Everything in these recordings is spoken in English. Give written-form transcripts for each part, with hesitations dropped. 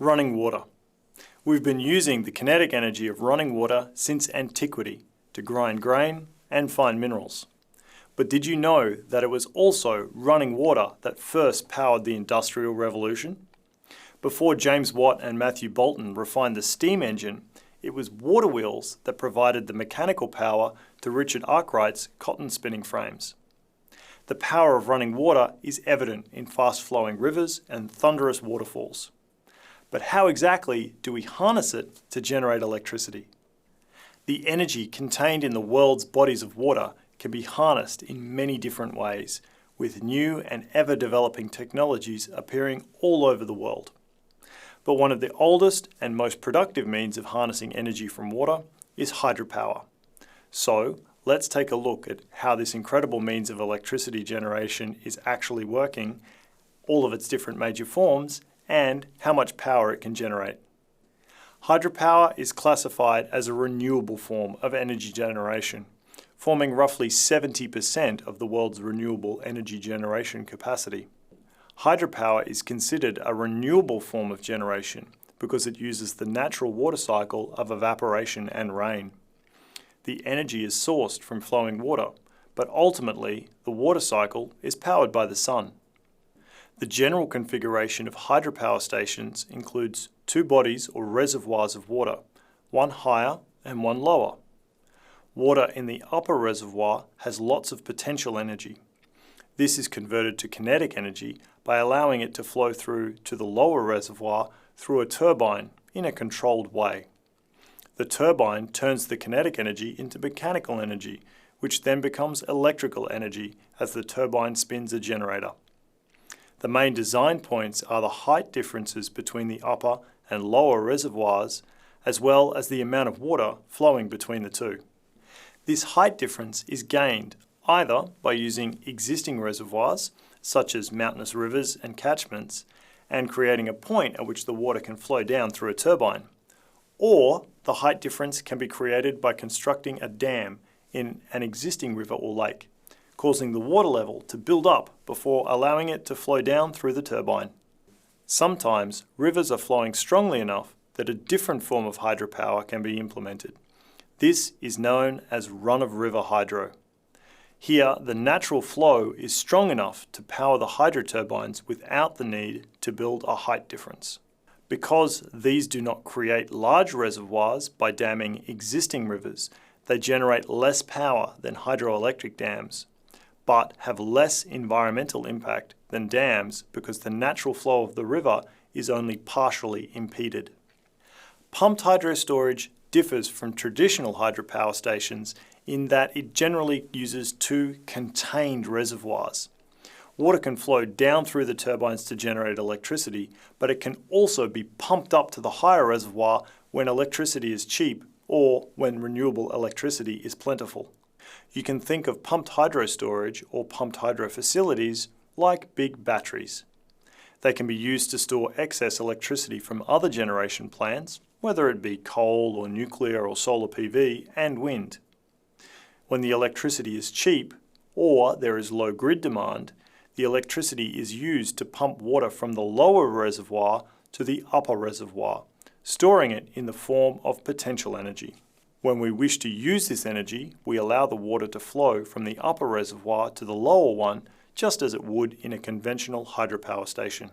Running water. We've been using the kinetic energy of running water since antiquity to grind grain and find minerals. But did you know that it was also running water that first powered the Industrial Revolution? Before James Watt and Matthew Boulton refined the steam engine, it was water wheels that provided the mechanical power to Richard Arkwright's cotton spinning frames. The power of running water is evident in fast-flowing rivers and thunderous waterfalls. But how exactly do we harness it to generate electricity? The energy contained in the world's bodies of water can be harnessed in many different ways, with new and ever-developing technologies appearing all over the world. But one of the oldest and most productive means of harnessing energy from water is hydropower. So, let's take a look at how this incredible means of electricity generation is actually working, all of its different major forms, and how much power it can generate. Hydropower is classified as a renewable form of energy generation, forming roughly 70% of the world's renewable energy generation capacity. Hydropower is considered a renewable form of generation because it uses the natural water cycle of evaporation and rain. The energy is sourced from flowing water, but ultimately the water cycle is powered by the sun. The general configuration of hydropower stations includes two bodies or reservoirs of water, one higher and one lower. Water in the upper reservoir has lots of potential energy. This is converted to kinetic energy by allowing it to flow through to the lower reservoir through a turbine in a controlled way. The turbine turns the kinetic energy into mechanical energy, which then becomes electrical energy as the turbine spins a generator. The main design points are the height differences between the upper and lower reservoirs, as well as the amount of water flowing between the two. This height difference is gained either by using existing reservoirs, such as mountainous rivers and catchments, and creating a point at which the water can flow down through a turbine, or the height difference can be created by constructing a dam in an existing river or lake, causing the water level to build up before allowing it to flow down through the turbine. Sometimes rivers are flowing strongly enough that a different form of hydropower can be implemented. This is known as run-of-river hydro. Here, the natural flow is strong enough to power the hydro turbines without the need to build a height difference. Because these do not create large reservoirs by damming existing rivers, they generate less power than hydroelectric dams, but have less environmental impact than dams because the natural flow of the river is only partially impeded. Pumped hydro storage differs from traditional hydropower stations in that it generally uses two contained reservoirs. Water can flow down through the turbines to generate electricity, but it can also be pumped up to the higher reservoir when electricity is cheap or when renewable electricity is plentiful. You can think of pumped hydro storage or pumped hydro facilities like big batteries. They can be used to store excess electricity from other generation plants, whether it be coal or nuclear or solar PV and wind. When the electricity is cheap or there is low grid demand, the electricity is used to pump water from the lower reservoir to the upper reservoir, storing it in the form of potential energy. When we wish to use this energy, we allow the water to flow from the upper reservoir to the lower one, just as it would in a conventional hydropower station.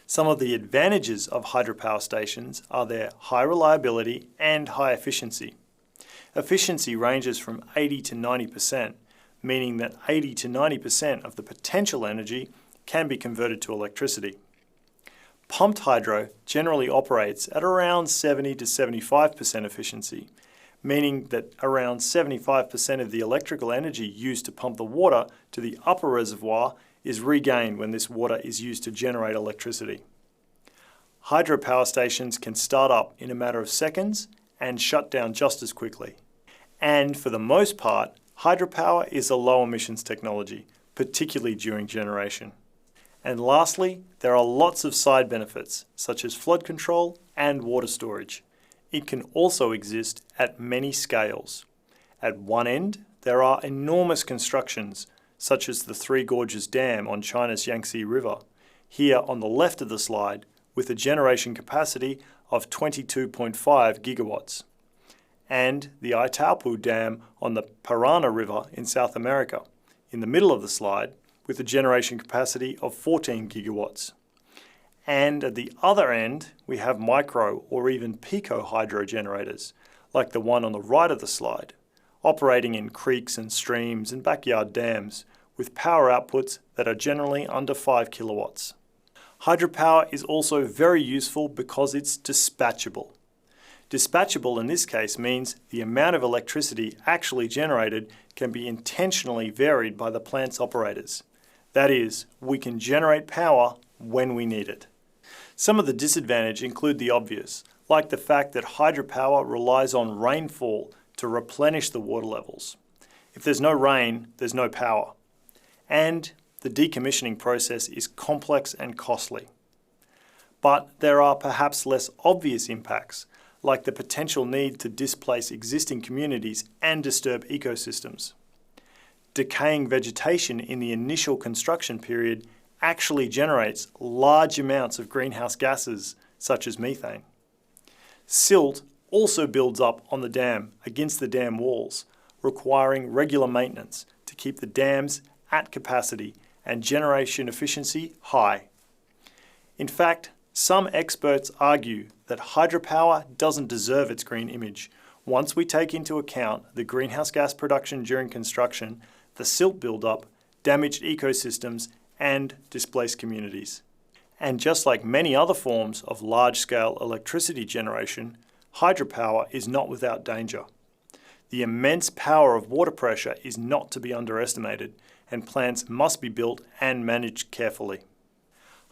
Some of the advantages of hydropower stations are their high reliability and high efficiency. Efficiency ranges from 80 to 90%, meaning that 80 to 90% of the potential energy can be converted to electricity. Pumped hydro generally operates at around 70 to 75% efficiency, meaning that around 75% of the electrical energy used to pump the water to the upper reservoir is regained when this water is used to generate electricity. Hydropower stations can start up in a matter of seconds and shut down just as quickly. And for the most part, hydropower is a low emissions technology, particularly during generation. And lastly, there are lots of side benefits, such as flood control and water storage. It can also exist at many scales. At one end, there are enormous constructions, such as the Three Gorges Dam on China's Yangtze River. Here on the left of the slide, with a generation capacity of 22.5 gigawatts, and the Itaipu Dam on the Parana River in South America, in the middle of the slide, with a generation capacity of 14 gigawatts. And at the other end, we have micro or even pico hydro generators, like the one on the right of the slide, operating in creeks and streams and backyard dams, with power outputs that are generally under 5 kilowatts. Hydropower is also very useful because it's dispatchable. Dispatchable in this case means the amount of electricity actually generated can be intentionally varied by the plant's operators. That is, we can generate power when we need it. Some of the disadvantages include the obvious, like the fact that hydropower relies on rainfall to replenish the water levels. If there's no rain, there's no power. And the decommissioning process is complex and costly. But there are perhaps less obvious impacts, like the potential need to displace existing communities and disturb ecosystems. Decaying vegetation in the initial construction period actually generates large amounts of greenhouse gases, such as methane. Silt also builds up on the dam against the dam walls, requiring regular maintenance to keep the dams at capacity and generation efficiency high. In fact, some experts argue that hydropower doesn't deserve its green image once we take into account the greenhouse gas production during construction, the silt buildup, damaged ecosystems, and displaced communities. And just like many other forms of large-scale electricity generation, hydropower is not without danger. The immense power of water pressure is not to be underestimated, and plants must be built and managed carefully.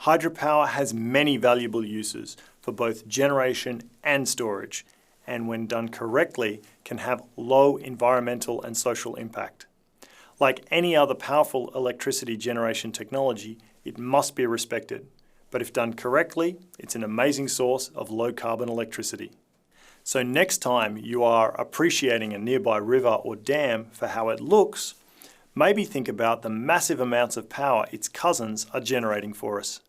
Hydropower has many valuable uses for both generation and storage, and when done correctly, can have low environmental and social impact. Like any other powerful electricity generation technology, it must be respected. But if done correctly, it's an amazing source of low-carbon electricity. So next time you are appreciating a nearby river or dam for how it looks, maybe think about the massive amounts of power its cousins are generating for us.